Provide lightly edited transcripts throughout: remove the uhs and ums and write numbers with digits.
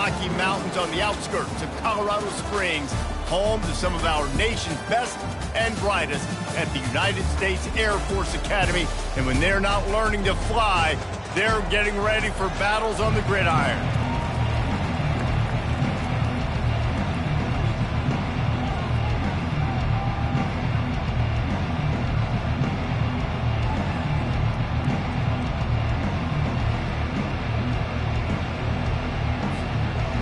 Rocky Mountains on the outskirts of Colorado Springs, home to some of our nation's best and brightest at the United States Air Force Academy. And when they're not learning to fly, they're getting ready for battles on the gridiron.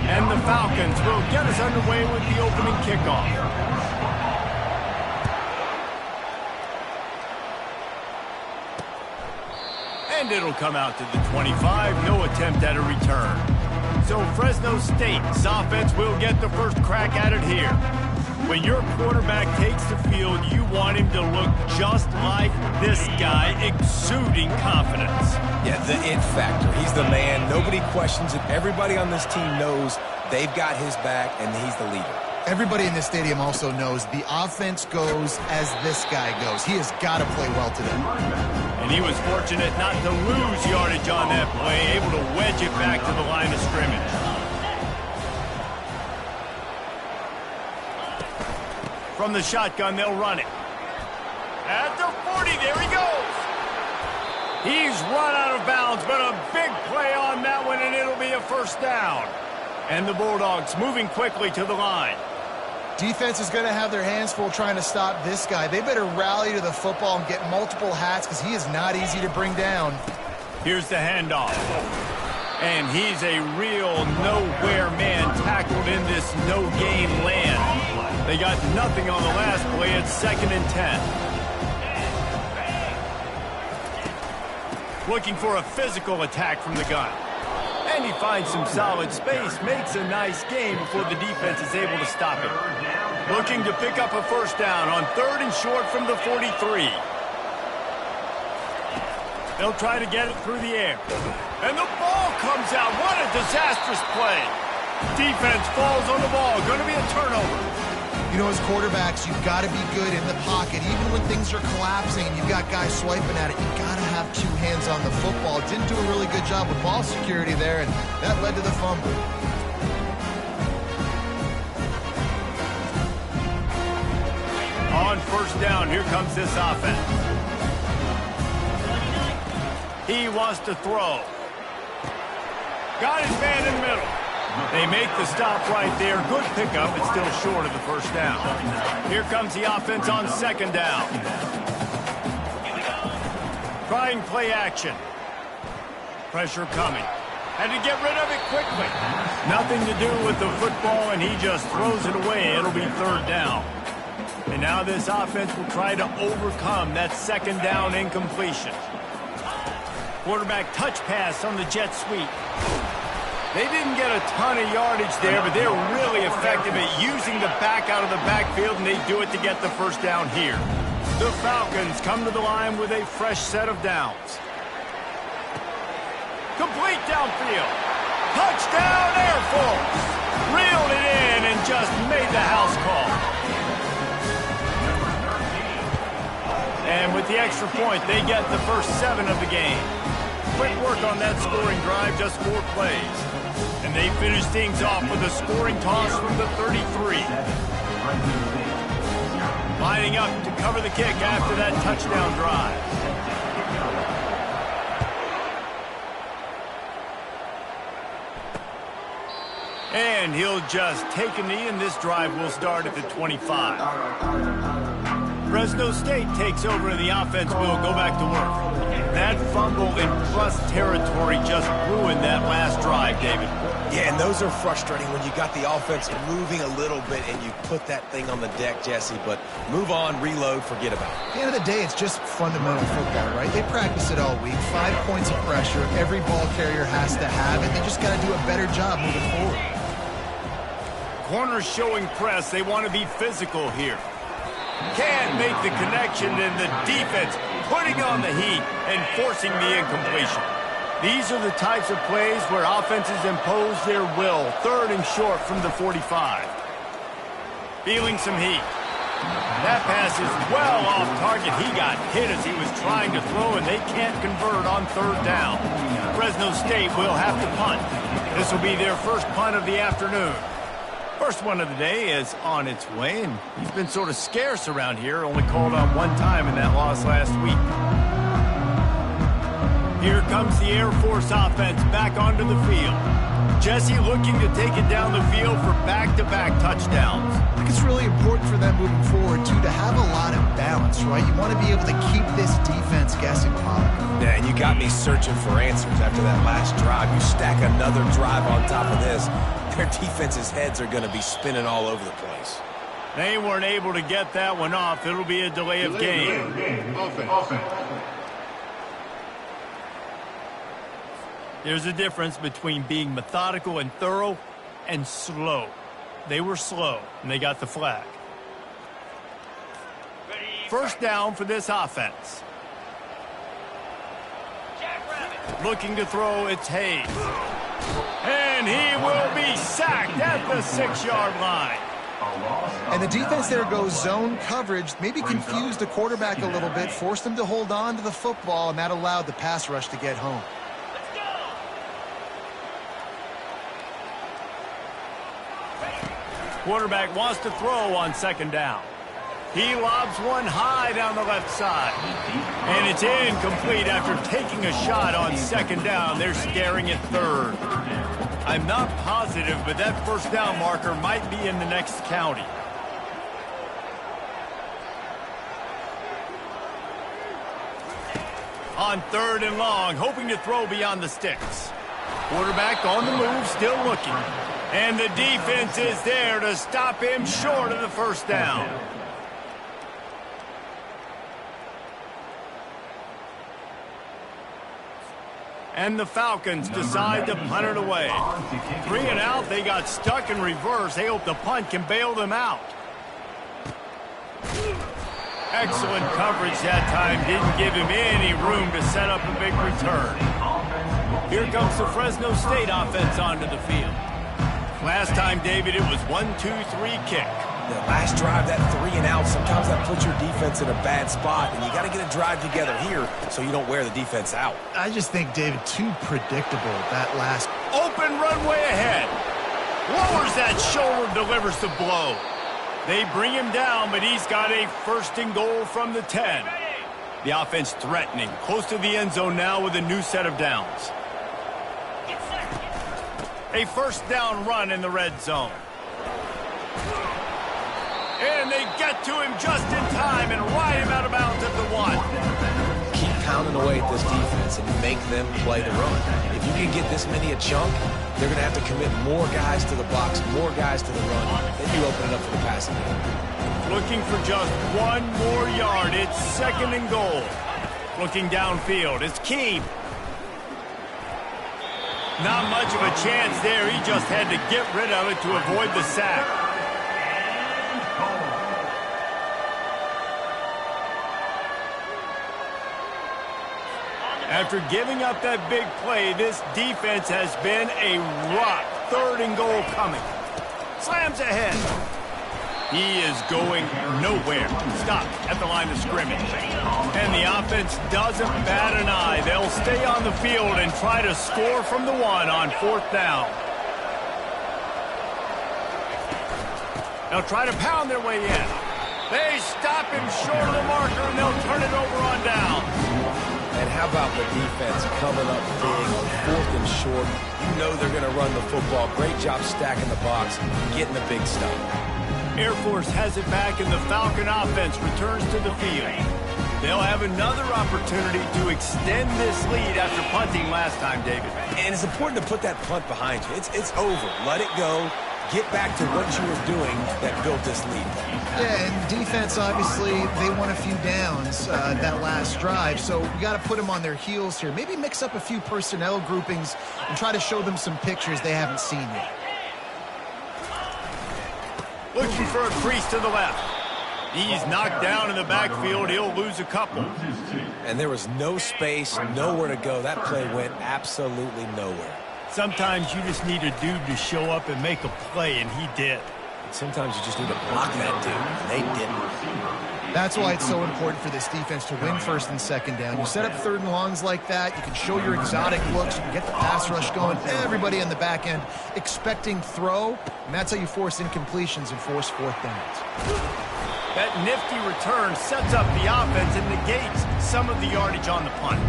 And the Falcons will get us underway with the opening kickoff. And it'll come out to the 25, no attempt at a return. So Fresno State's offense will get the first crack at it here. When your quarterback takes the field, you want him to look just like this guy, exuding confidence. Yeah, the it factor. He's the man. Nobody questions it. Everybody on this team knows they've got his back, and he's the leader. Everybody in this stadium also knows the offense goes as this guy goes. He has got to play well today. And he was fortunate not to lose yardage on that play, able to wedge it back to the line of scrimmage. From the shotgun, they'll run it. At the 40, there he goes. He's run out of bounds, but a big play on that one, and it'll be a first down. And the Bulldogs moving quickly to the line. Defense is going to have their hands full trying to stop this guy. They better rally to the football and get multiple hats because he is not easy to bring down. Here's the handoff. And he's a real nowhere man tackled in this no-gain land. They got nothing on the last play. It's 2nd and 10. Looking for a physical attack from the gun. And he finds some solid space, makes a nice game before the defense is able to stop him. Looking to pick up a first down on 3rd and short from the 43. They'll try to get it through the air. And the ball comes out. What a disastrous play. Defense falls on the ball. Going to be a turnover. You know, as quarterbacks, you've got to be good in the pocket. Even when things are collapsing and you've got guys swiping at it, you've got to have 2 hands on the football. Didn't do a really good job with ball security there, and that led to the fumble. On first down, here comes this offense. He wants to throw. Got his man in the middle. They make the stop right there. Good pickup. It's still short of the first down. Here comes the offense on 2nd down. Trying play action. Pressure coming. Had to get rid of it quickly. Nothing to do with the football, and he just throws it away. It'll be 3rd down. And now this offense will try to overcome that 2nd down incompletion. Quarterback touch pass on the jet sweep. They didn't get a ton of yardage there, but they're really effective at using the back out of the backfield, and they do it to get the first down here. The Falcons come to the line with a fresh set of downs. Complete downfield. Touchdown, Air Force. Reeled it in and just made the house call. And with the extra point, they get the first 7 of the game. Quick work on that scoring drive, just 4 plays. And they finish things off with a scoring toss from the 33. Lining up to cover the kick after that touchdown drive. And he'll just take a knee, and this drive will start at the 25. Fresno State takes over, and the offense will go back to work. That fumble in plus territory just ruined that last drive, David. Yeah, and those are frustrating when you got the offense moving a little bit and you put that thing on the deck, Jesse. But move on, reload, forget about it. At the end of the day, it's just fundamental football, right? They practice it all week. 5 points of pressure every ball carrier has to have, and they just got to do a better job moving forward. Corners showing press. They want to be physical here. Can't make the connection, and the defense putting on the heat and forcing the incompletion. These are the types of plays where offenses impose their will. 3rd and short from the 45. Feeling some heat. That pass is well off target. He got hit as he was trying to throw, and they can't convert on third down. Fresno State will have to punt. This will be their first punt of the afternoon. First one of the day is on its way, and he's been sort of scarce around here, only called on one time in that loss last week. Here comes the Air Force offense back onto the field. Jesse looking to take it down the field for back-to-back touchdowns. I think it's really important for them moving forward, too, to have a lot of balance, right? You want to be able to keep this defense guessing, Pollock. Yeah, and you got me searching for answers after that last drive. You stack another drive on top of this, their defense's heads are going to be spinning all over the place. They weren't able to get that one off. It'll be a delay of game. Offense. There's a difference between being methodical and thorough and slow. They were slow, and they got the flag. First down for this offense. Looking to throw, it's Hayes. And he will be sacked at the 6-yard line. And the defense there goes zone coverage, maybe confused the quarterback a little bit, forced him to hold on to the football, and that allowed the pass rush to get home. Quarterback wants to throw on second down. He lobs one high down the left side. And it's incomplete after taking a shot on second down. They're staring at third. I'm not positive, but that first down marker might be in the next county. On third and long, hoping to throw beyond the sticks. Quarterback on the move, still looking. And the defense is there to stop him short of the first down. And the Falcons decide to punt it away. 3 and out, they got stuck in reverse. They hope the punt can bail them out. Excellent coverage that time. Didn't give him any room to set up a big return. Here comes the Fresno State offense onto the field. Last time, David, it was 1-2-3 kick. The last drive, that 3 and out, sometimes that puts your defense in a bad spot, and you got to get a drive together here so you don't wear the defense out. I just think, David, too predictable, that last. Open runway ahead. Lowers that shoulder, delivers the blow. They bring him down, but he's got a first and goal from the 10. The offense threatening, close to the end zone now with a new set of downs. A first down run in the red zone. And they get to him just in time and ride him out of bounds at the 1. Keep pounding away at this defense and make them play the run. If you can get this many a chunk, they're going to have to commit more guys to the box, more guys to the run. Then you open it up for the passing game. Looking for just 1 more yard. It's second and goal. Looking downfield. It's Keene. Not much of a chance there. He just had to get rid of it to avoid the sack. After giving up that big play, this defense has been a rock. Third and goal coming. Slams ahead. He is going nowhere. Stop at the line of scrimmage. And the offense doesn't bat an eye. They'll stay on the field and try to score from the 1 on 4th down. They'll try to pound their way in. They stop him short of the marker, and they'll turn it over on down. And how about the defense coming up big on 4th and short? You know they're going to run the football. Great job stacking the box, getting the big stuff. Air Force has it back, and the Falcon offense returns to the field. They'll have another opportunity to extend this lead after punting last time, David. And it's important to put that punt behind you. It's over. Let it go. Get back to what you were doing that built this lead. Yeah, and defense, obviously, they won a few downs that last drive, so we got to put them on their heels here. Maybe mix up a few personnel groupings and try to show them some pictures they haven't seen yet. Looking for a crease to the left. He's knocked down in the backfield. He'll lose a couple. And there was no space, nowhere to go. That play went absolutely nowhere. Sometimes you just need a dude to show up and make a play, and he did. Sometimes you just need to block that dude, and they didn't. That's why it's so important for this defense to win first and second down. You set up third and longs like that, you can show your exotic looks, you can get the pass rush going, everybody on the back end expecting throw, and that's how you force incompletions and force fourth downs. That nifty return sets up the offense and negates some of the yardage on the punt.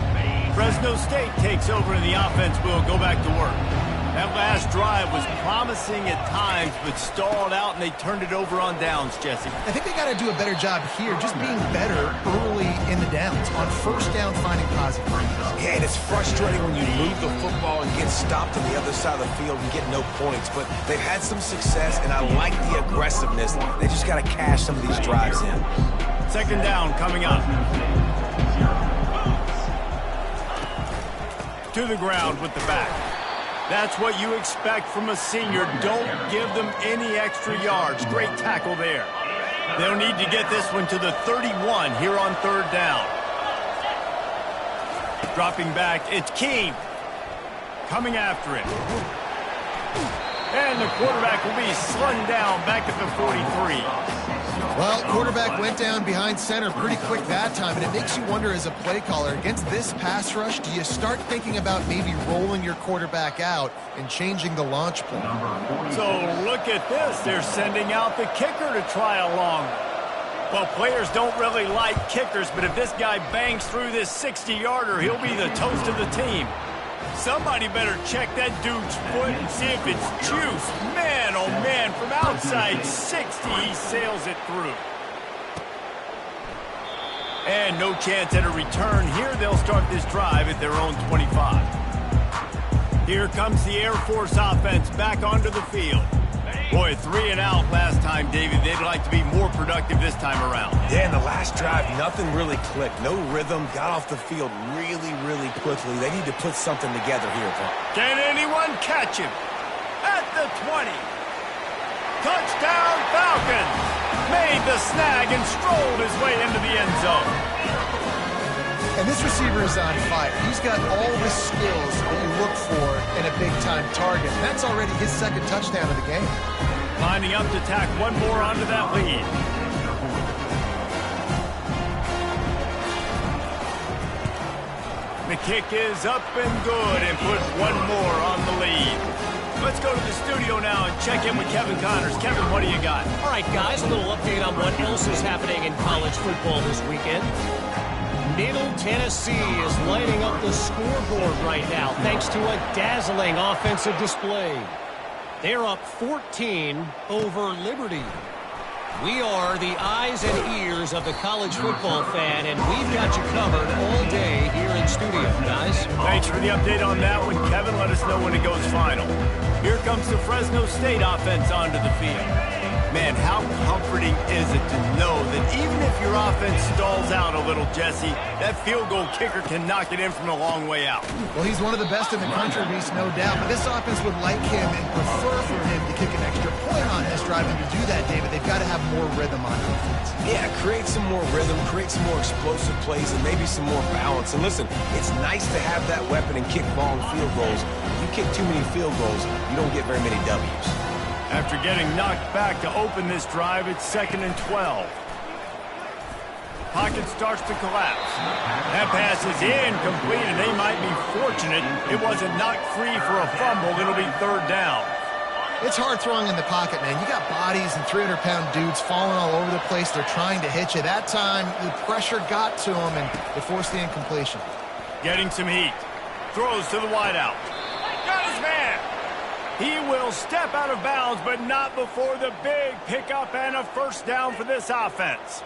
Fresno State takes over and the offense will go back to work. That last drive was promising at times, but stalled out, and they turned it over on downs, Jesse. I think they got to do a better job here, just being better early in the downs. On first down, finding positive. Yeah, and it's frustrating when you move the football and get stopped on the other side of the field and get no points. But they've had some success, and I like the aggressiveness. They just got to cash some of these drives in. Second down coming up. To the ground with the back. That's what you expect from a senior. Don't give them any extra yards. Great tackle there. They'll need to get this one to the 31 here on third down. Dropping back, it's Keene. Coming after it. And the quarterback will be slung down back at the 43. Well, quarterback went down behind center pretty quick that time, and it makes you wonder as a play caller, against this pass rush, do you start thinking about maybe rolling your quarterback out and changing the launch play? So look at this. They're sending out the kicker to try a long. Well, players don't really like kickers, but if this guy bangs through this 60-yarder, he'll be the toast of the team. Somebody better check that dude's foot and see if it's juice. Man, oh man, from outside 60, he sails it through. And no chance at a return here. They'll start this drive at their own 25. Here comes the Air Force offense back onto the field. Boy, 3 and out last time, David. They'd like to be more productive this time around. Yeah, in the last drive, nothing really clicked. No rhythm, got off the field really, really quickly. They need to put something together here. Can anyone catch him? At the 20. Touchdown Falcons! Made the snag and strolled his way into the end zone. And this receiver is on fire. He's got all the skills that you look for in a big-time target. And that's already his second touchdown of the game. Lining up to tack one more onto that lead. The kick is up and good and puts one more on the lead. Let's go to the studio now and check in with Kevin Connors. Kevin, what do you got? All right, guys, a little update on what else is happening in college football this weekend. Middle Tennessee is lighting up the scoreboard right now thanks to a dazzling offensive display. They're up 14 over Liberty. We are the eyes and ears of the college football fan, and we've got you covered all day here in studio, guys. Thanks for the update on that one, Kevin. Let us know when it goes final. Here comes the Fresno State offense onto the field. Man, how comforting is it to know that even if your offense stalls out a little, Jesse, that field goal kicker can knock it in from a long way out. Well, he's one of the best in the country, Reese, no doubt. But this offense would like him and prefer for him to kick an extra point on this drive. And to do that, David, they've got to have more rhythm on offense. Yeah, create some more rhythm, create some more explosive plays, and maybe some more balance. And listen, it's nice to have that weapon and kick long field goals. If you kick too many field goals, you don't get very many W's. After getting knocked back to open this drive, it's 2nd and 12. Pocket starts to collapse. That pass is incomplete, and they might be fortunate it wasn't knocked free for a fumble. It'll be third down. It's hard throwing in the pocket, man. You got bodies and 300-pound dudes falling all over the place. They're trying to hit you. That time, the pressure got to them, and they forced the incompletion. Getting some heat. Throws to the wideout. Got his man. He will step out of bounds, but not before the big pickup and a first down for this offense.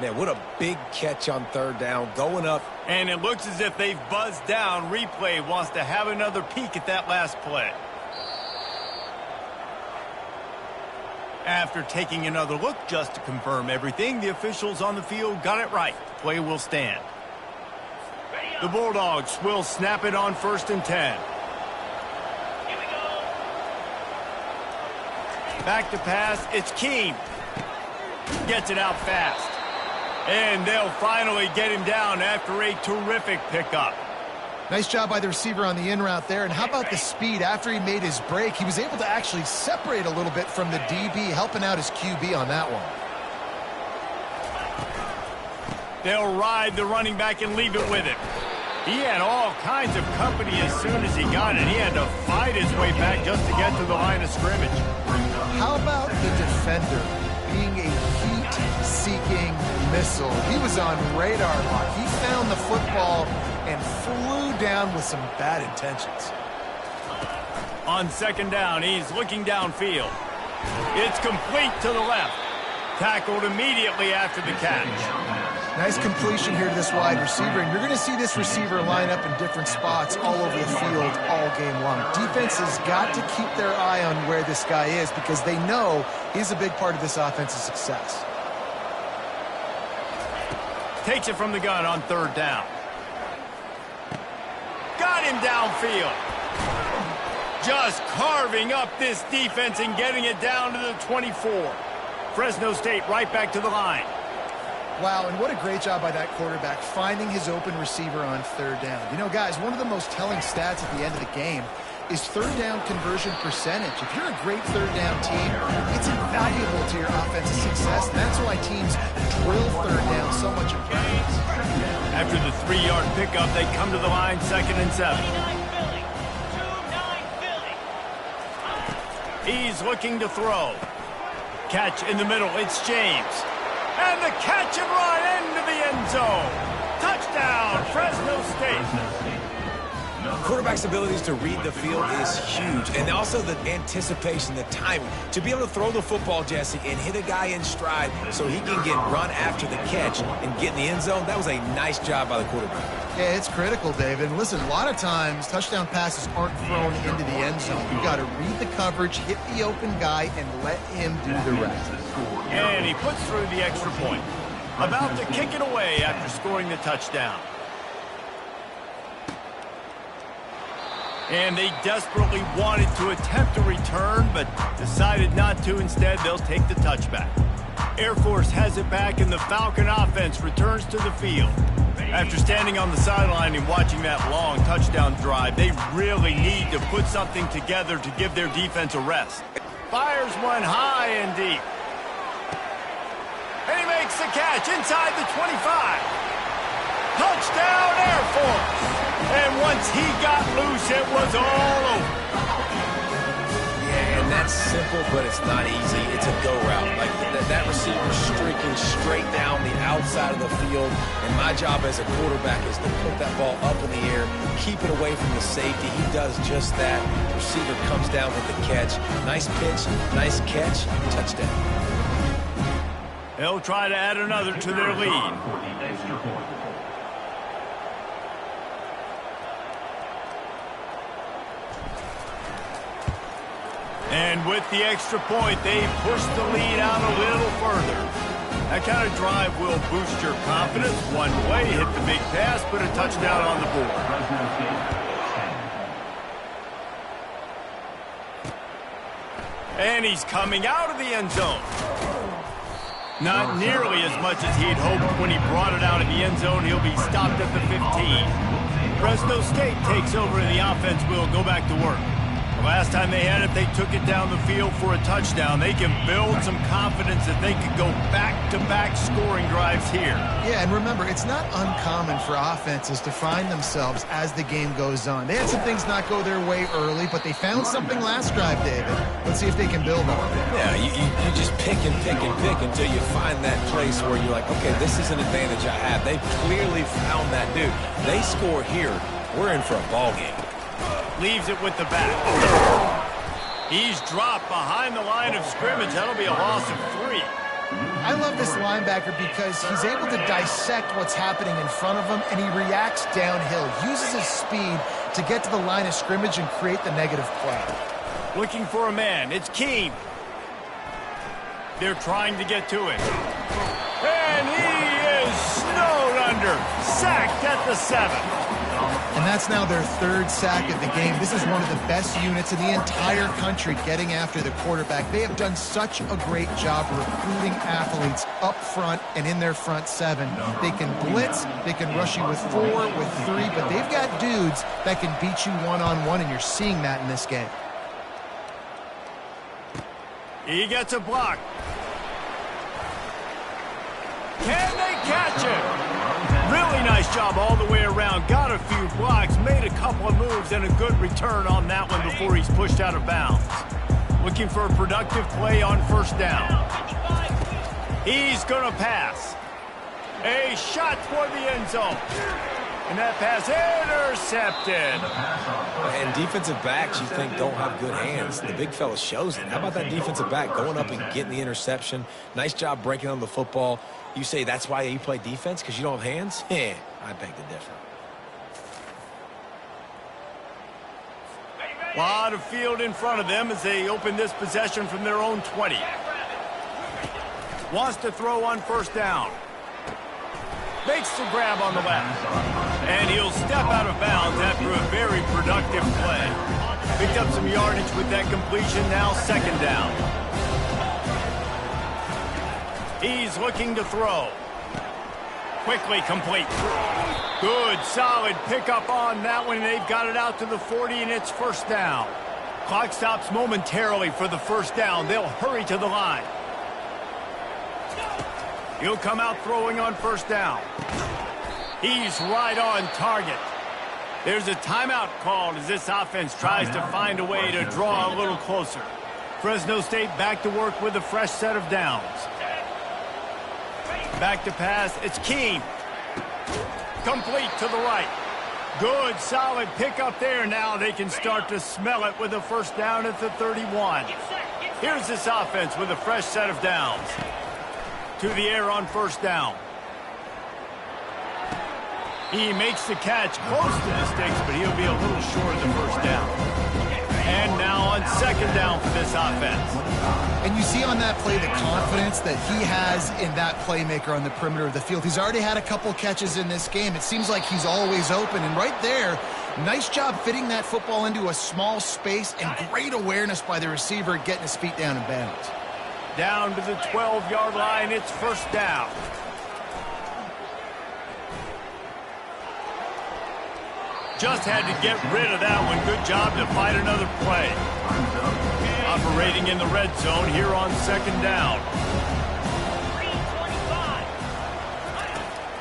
Man, what a big catch on third down, going up. And it looks as if they've buzzed down. Replay wants to have another peek at that last play. After taking another look just to confirm everything, the officials on the field got it right. Play will stand. The Bulldogs will snap it on 1st and 10. Back to pass, it's Keene. Gets it out fast. And they'll finally get him down after a terrific pickup. Nice job by the receiver on the in route there. And how about the speed? After he made his break, he was able to actually separate a little bit from the DB, helping out his QB on that one. They'll ride the running back and leave it with him. He had all kinds of company as soon as he got it. He had to fight his way back just to get to the line of scrimmage. How about the defender being a heat-seeking missile? He was on radar lock. He found the football and flew down with some bad intentions. On second down, he's looking downfield. It's complete to the left. Tackled immediately after the catch. Nice completion here to this wide receiver, and you're going to see this receiver line up in different spots all over the field all game long. Defense has got to keep their eye on where this guy is because they know he's a big part of this offense's success. Takes it from the gun on third down. Got him downfield. Just carving up this defense and getting it down to the 24. Fresno State right back to the line. Wow, and what a great job by that quarterback, finding his open receiver on third down. You know, guys, one of the most telling stats at the end of the game is third down conversion percentage. If you're a great third down team, it's invaluable to your offensive success. And that's why teams drill third down so much in practice. After the 3-yard pickup, they come to the line, 2nd and 7. He's looking to throw. Catch in the middle, it's James. And the catch and run into the end zone. Touchdown, Fresno State. Quarterback's abilities to read the field is huge. And also the anticipation, the timing. To be able to throw the football, Jesse, and hit a guy in stride so he can get run after the catch and get in the end zone, that was a nice job by the quarterback. Yeah, it's critical, David. And listen, a lot of times touchdown passes aren't thrown into the end zone. You've got to read the coverage, hit the open guy, and let him do the rest. And he puts through the extra point. About to kick it away after scoring the touchdown. And they desperately wanted to attempt a return, but decided not to. Instead, they'll take the touchback. Air Force has it back, and the Falcon offense returns to the field. After standing on the sideline and watching that long touchdown drive, they really need to put something together to give their defense a rest. Fires one high and deep. And he makes the catch inside the 25. Touchdown, Air Force. And once he got loose, it was all over. Yeah, and that's simple, but it's not easy. It's a go route. Like that receiver streaking straight down the outside of the field. And my job as a quarterback is to put that ball up in the air, keep it away from the safety. He does just that. The receiver comes down with the catch. Nice pitch, nice catch, touchdown. They'll try to add another to their lead. And with the extra point, they push the lead out a little further. That kind of drive will boost your confidence. One way, hit the big pass, put a touchdown on the board. And he's coming out of the end zone. Not nearly as much as he'd hoped when he brought it out of the end zone. He'll be stopped at the 15. Fresno State takes over and the offense will go back to work. The last time they had it, they took it down the field for a touchdown. They can build some confidence that they could go back-to-back scoring drives here. Yeah, and remember, it's not uncommon for offenses to find themselves as the game goes on. They had some things not go their way early, but they found something last drive, David. Let's see if they can build on it. Yeah, you just pick and pick and pick until you find that place where you're like, okay, this is an advantage I have. They clearly found that dude. They score here, we're in for a ball game. Leaves it with the back. He's dropped behind the line of scrimmage. That'll be a loss of 3. I love this linebacker because he's able to dissect what's happening in front of him, and he reacts downhill, uses his speed to get to the line of scrimmage and create the negative play. Looking for a man. It's Keene. They're trying to get to it. And he is snowed under. Sacked at the 7. And that's now their third sack of the game. This is one of the best units in the entire country getting after the quarterback. They have done such a great job recruiting athletes up front and in their front seven. They can blitz, they can rush you with 4, with 3, but they've got dudes that can beat you one-on-one, and you're seeing that in this game. He gets a block. Can they catch it? Really nice job all the way around. Got a few blocks, made a couple of moves, and a good return on that one before he's pushed out of bounds. Looking for a productive play on first down. He's going to pass. A shot toward the end zone. And that pass intercepted. And defensive backs you think don't have good hands. The big fella shows it. How about that defensive back going up and getting the interception? Nice job breaking on the football. You say that's why you play defense, because you don't have hands? Yeah, I beg to differ. A lot of field in front of them as they open this possession from their own 20. Wants to throw on first down. Makes the grab on the left. And he'll step out of bounds after a very productive play. Picked up some yardage with that completion, now second down. He's looking to throw. Quickly complete. Good, solid pickup on that one. They've got it out to the 40, and it's first down. Clock stops momentarily for the first down. They'll hurry to the line. He'll come out throwing on first down. He's right on target. There's a timeout called as this offense tries to find a way to draw a little closer. Fresno State back to work with a fresh set of downs. Back to pass. It's Keene. Complete to the right. Good, solid pickup there. Now they can start to smell it with a first down at the 31. Here's this offense with a fresh set of downs. To the air on first down. He makes the catch close to the sticks, but he'll be a little short of the first down. And now on second down for this offense. And you see on that play the confidence that he has in that playmaker on the perimeter of the field. He's already had a couple catches in this game. It seems like he's always open. And right there, nice job fitting that football into a small space, and great awareness by the receiver getting his feet down in bounds. Down to the 12-yard line, it's first down. Just had to get rid of that one. Good job to fight another play. Operating in the red zone here on second down.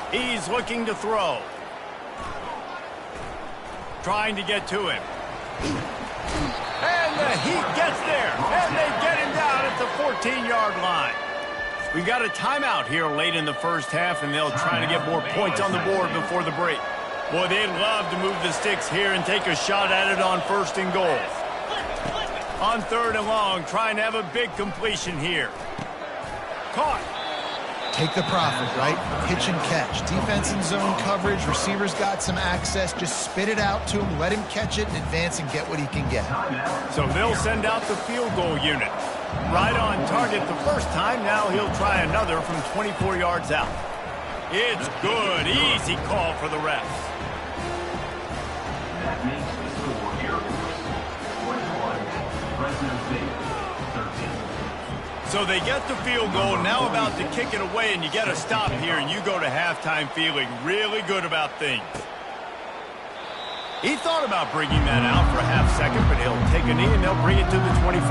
He's looking to throw. Trying to get to him. And the Heat gets there, and they get him down at the 14-yard line. We got a timeout here late in the first half, and they'll try to get more points on the board before the break. Boy, they'd love to move the sticks here and take a shot at it on first and goal. On third and long, trying to have a big completion here. Caught. Take the profit, right? Pitch and catch. Defense in zone coverage. Receivers got some access. Just spit it out to him. Let him catch it and advance and get what he can get. So they'll send out the field goal unit. Right on target the first time. Now he'll try another from 24 yards out. It's good. Easy call for the refs. That makes the score Air Force 21, Fresno State 13. So they get the field goal, now about to kick it away, and you get a stop here, and you go to halftime feeling really good about things. He thought about bringing that out for a half second, but he'll take a knee, and they'll bring it to the 25.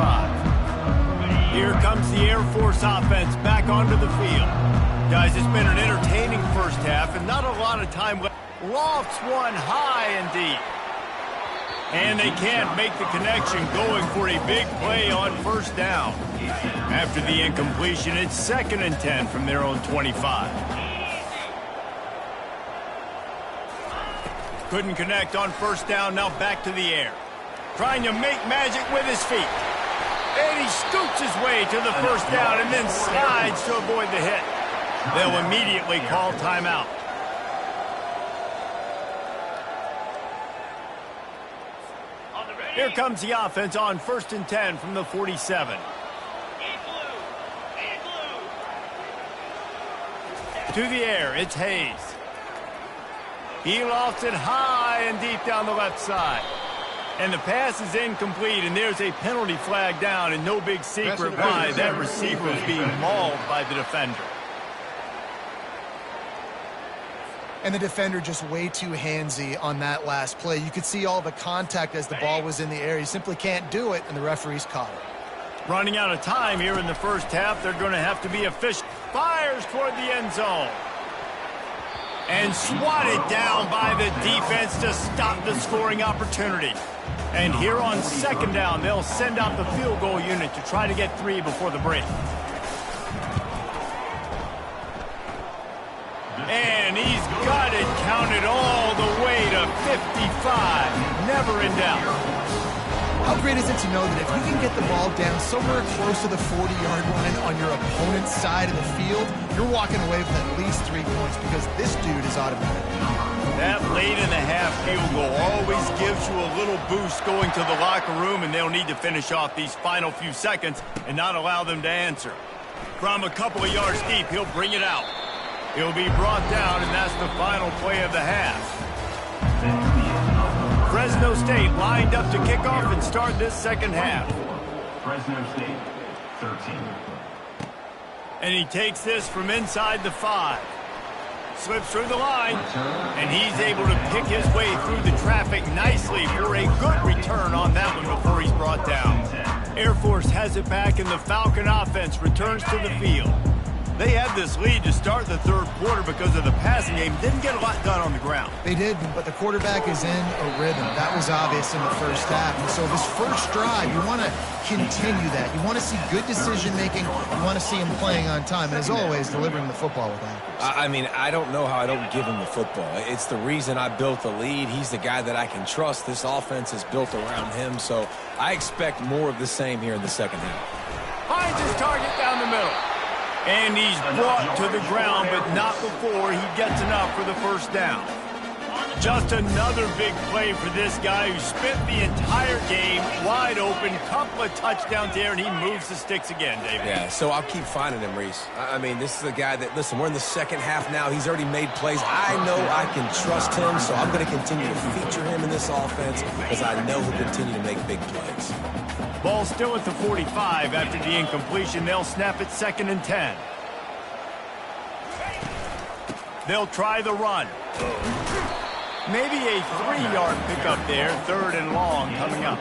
Here comes the Air Force offense back onto the field. Guys, it's been an entertaining first half, and not a lot of time left. Lofts one high and deep. And they can't make the connection, going for a big play on first down. After the incompletion, it's 2nd and 10 from their own 25. Couldn't connect on first down, now back to the air. Trying to make magic with his feet. And he scoots his way to the first down and then slides to avoid the hit. They'll immediately call timeout. Here comes the offense on 1st and 10 from the 47. To the air, it's Hayes. He lofts it high and deep down the left side. And the pass is incomplete, and there's a penalty flag down, and no big secret why that receiver is being mauled by the defender. And the defender just way too handsy on that last play. You could see all the contact as the ball was in the air. He simply can't do it, and the referee's caught it. Running out of time here in the first half. They're going to have to be efficient. Fires toward the end zone. And swatted down by the defense to stop the scoring opportunity. And here on second down, they'll send out the field goal unit to try to get 3 before the break. And he's got it counted all the way to 55. Never in doubt. How great is it to know that if you can get the ball down somewhere close to the 40-yard line on your opponent's side of the field, you're walking away with at least 3 points because this dude is automatic. That late in the half field goal always gives you a little boost going to the locker room, and they'll need to finish off these final few seconds and not allow them to answer. From a couple of yards deep, he'll bring it out. He'll be brought down, and that's the final play of the half. Fresno State lined up to kick off and start this second half. Fresno State, 13. And he takes this from inside the 5. Slips through the line, and he's able to pick his way through the traffic nicely for a good return on that one before he's brought down. Air Force has it back, and the Falcon offense returns to the field. They had this lead to start the third quarter because of the passing game. Didn't get a lot done on the ground. They did, but the quarterback is in a rhythm. That was obvious in the first half. And so this first drive, you want to continue that. You want to see good decision-making. You want to see him playing on time. And as always, delivering the football with accuracy. I mean, I don't know how I don't give him the football. It's the reason I built the lead. He's the guy that I can trust. This offense is built around him, so I expect more of the same here in the second half. Finds his target down the middle. And he's brought to the ground, but not before he gets enough for the first down. Just another big play for this guy who spent the entire game wide open, couple of touchdowns there, and he moves the sticks again, David. Yeah, so I'll keep finding him, Reese. I mean, this is a guy that, listen, we're in the second half now. He's already made plays. I know I can trust him, so I'm going to continue to feature him in this offense because I know he'll continue to make big plays. Ball still at the 45 after the incompletion. They'll snap it 2nd and 10. They'll try the run. Maybe a 3-yard pickup there. 3rd and long coming up.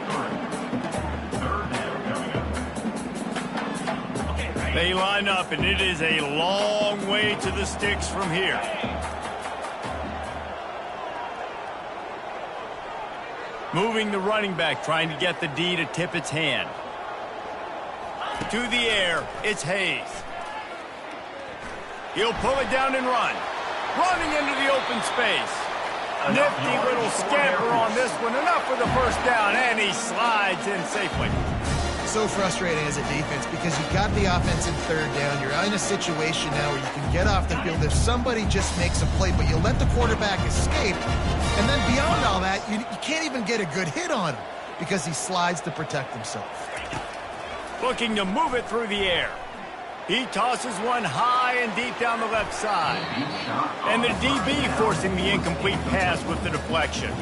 They line up, and it is a long way to the sticks from here. Moving the running back, trying to get the D to tip its hand. To the air, it's Hayes. He'll pull it down and run. Running into the open space. Nifty little scamper on this one. Enough for the first down, and he slides in safely. So frustrating as a defense because you got the offense in 3rd down. You're in a situation now where you can get off the field if somebody just makes a play, but you let the quarterback escape. And then beyond all that, you can't even get a good hit on him because he slides to protect himself. Looking to move it through the air. He tosses one high and deep down the left side. And the DB forcing the incomplete pass with the deflection.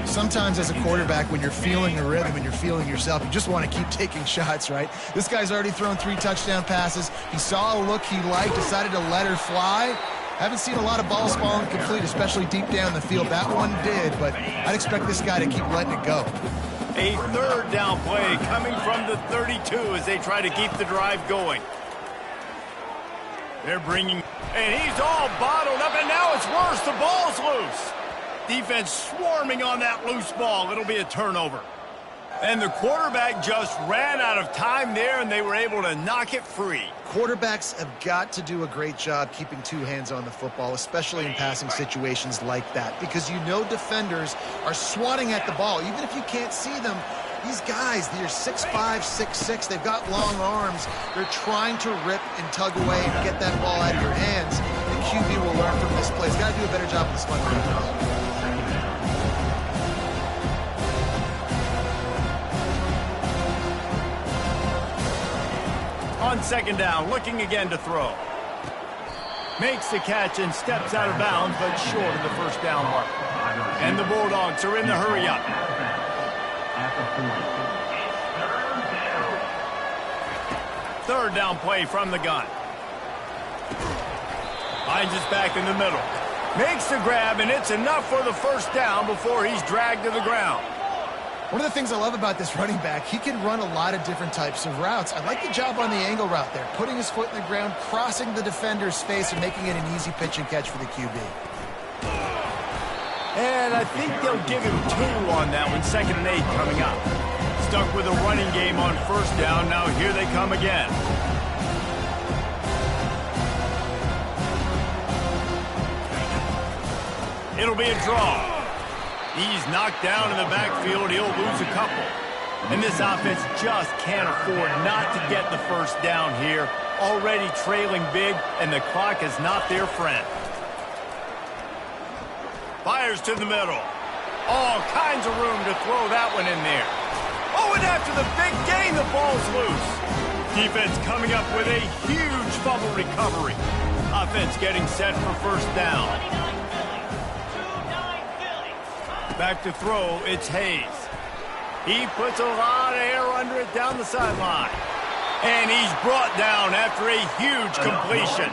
Sometimes as a quarterback, when you're feeling the rhythm and you're feeling yourself, you just want to keep taking shots, right? This guy's already thrown 3 touchdown passes. He saw a look he liked, decided to let her fly. Haven't seen a lot of balls falling complete, especially deep down the field. That one did, but I'd expect this guy to keep letting it go. A 3rd down play coming from the 32 as they try to keep the drive going. They're bringing, and he's all bottled up, and now it's worse. The ball's loose. Defense swarming on that loose ball. It'll be a turnover. And the quarterback just ran out of time there, and they were able to knock it free. Quarterbacks have got to do a great job keeping 2 hands on the football, especially in passing situations like that, because you know defenders are swatting at the ball. Even if you can't see them, these guys, they're 6'5", 6'6", they've got long arms. They're trying to rip and tug away and get that ball out of your hands. The QB will learn from this play. He's got to do a better job of this fundamentals. On 2nd down, looking again to throw. Makes the catch and steps out of bounds, but short of the first down mark. And the Bulldogs are in the hurry up. Third down play from the gun. Finds his back in the middle. Makes the grab, and it's enough for the first down before he's dragged to the ground. One of the things I love about this running back, he can run a lot of different types of routes. I like the job on the angle route there, putting his foot in the ground, crossing the defender's face, and making it an easy pitch and catch for the QB. And I think they'll give him 2 on that one, 2nd and 8 coming up. Stuck with a running game on first down, now here they come again. It'll be a draw. He's knocked down in the backfield. He'll lose a couple. And this offense just can't afford not to get the first down here. Already trailing big, and the clock is not their friend. Fires to the middle. All kinds of room to throw that one in there. Oh, and after the big gain, the ball's loose. Defense coming up with a huge fumble recovery. Offense getting set for first down. Back to throw, it's Hayes. He puts a lot of air under it down the sideline. And he's brought down after a huge completion.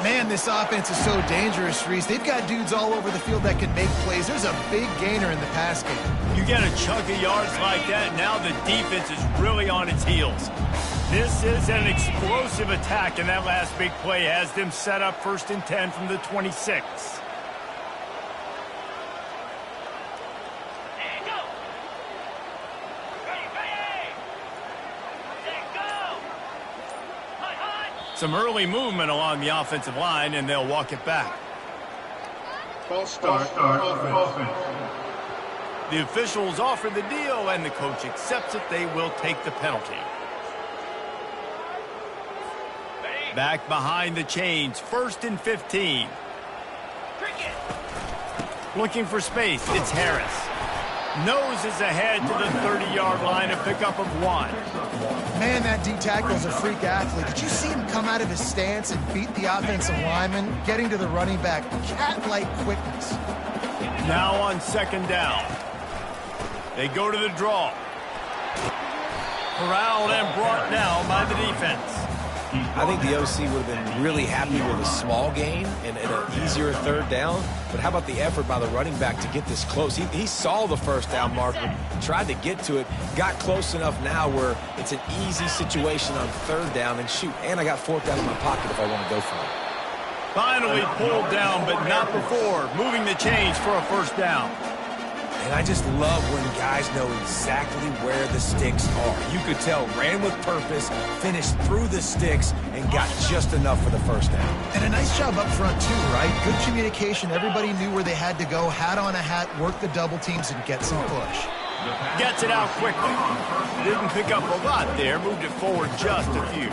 Man, this offense is so dangerous, Reese. They've got dudes all over the field that can make plays. There's a big gainer in the pass game. You get a chunk of yards like that, now the defense is really on its heels. This is an explosive attack, and that last big play has them set up 1st and 10 from the 26. Some early movement along the offensive line, and they'll walk it back. False start offense. The officials offer the deal, and the coach accepts it. They will take the penalty. Back behind the chains, 1st and 15. Looking for space, it's Harris. Noses ahead to the 30-yard line, a pickup of 1. Man, that D tackle is a freak athlete. Did you see him come out of his stance and beat the offensive lineman, getting to the running back? Cat-like quickness. Now on 2nd down. They go to the draw. Corralled and brought down by the defense. I think the OC would have been really happy with a small gain and an easier 3rd down. But how about the effort by the running back to get this close? He saw the first down marker, tried to get to it, got close enough now where it's an easy situation on 3rd down. And shoot, and I got 4th down in my pocket if I want to go for it. Finally pulled down, but not before. Moving the chains for a first down. And I just love when guys know exactly where the sticks are. You could tell, ran with purpose, finished through the sticks, and got just enough for the first down. And a nice job up front, too, right? Good communication. Everybody knew where they had to go, hat on a hat, work the double teams, and get some push. Gets it out quickly. Didn't pick up a lot there, moved it forward just a few.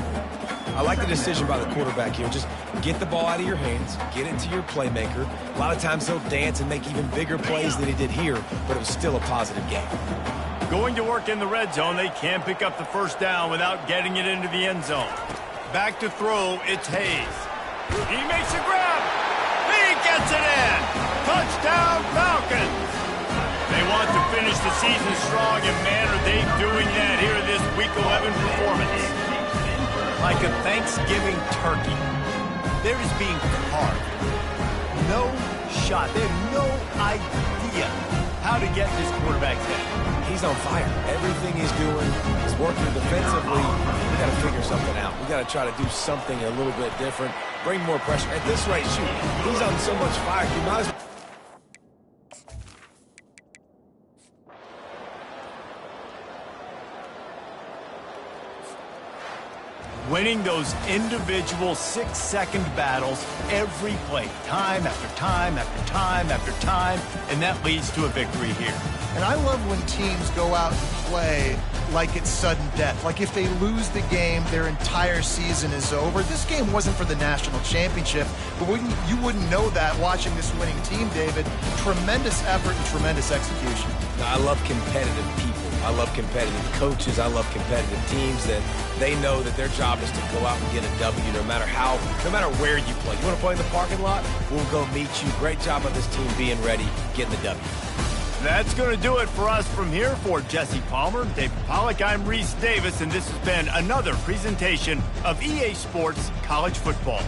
I like the decision by the quarterback here. Just get the ball out of your hands, get it to your playmaker. A lot of times he'll dance and make even bigger plays than he did here, but it was still a positive game. Going to work in the red zone, they can't pick up the first down without getting it into the end zone. Back to throw, it's Hayes. He makes a grab. He gets it in. Touchdown, Falcons. They want to finish the season strong, and man, are they doing that here in this Week 11 performance. Like a Thanksgiving turkey, they're just being carved. No shot. They have no idea how to get this quarterback's head. He's on fire. Everything he's doing is working defensively. We got to figure something out. We got to try to do something a little bit different, bring more pressure. At this rate, shoot, he's on so much fire. You might as well. Winning those individual 6-second battles every play, time after time after time after time, and that leads to a victory here. And I love when teams go out and play like it's sudden death. Like if they lose the game, their entire season is over. This game wasn't for the national championship, but you wouldn't know that watching this winning team, David. Tremendous effort and tremendous execution. I love competitive people. I love competitive coaches. I love competitive teams that they know that their job is to go out and get a W no matter where you play. You want to play in the parking lot? We'll go meet you. Great job of this team being ready, getting the W. That's going to do it for us from here. For Jesse Palmer, David Pollack, I'm Reese Davis, and this has been another presentation of EA Sports College Football.